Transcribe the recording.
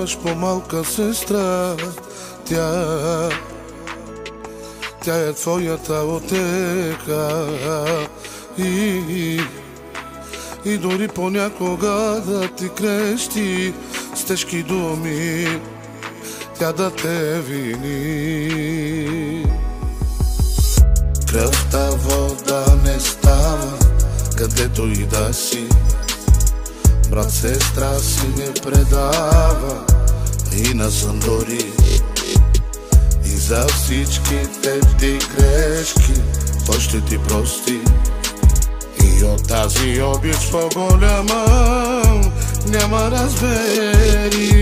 нямаш по-малка сестра. Тя е твоята отека и дори понякога да ти крещи с тежки думи, тя да те вини. Кръвта вода не става, където и да си. Брат, сестра си не предава и на Сандори. И за всичките ти грешки той ще ти прости. И от тази обич по-голяма няма разбери.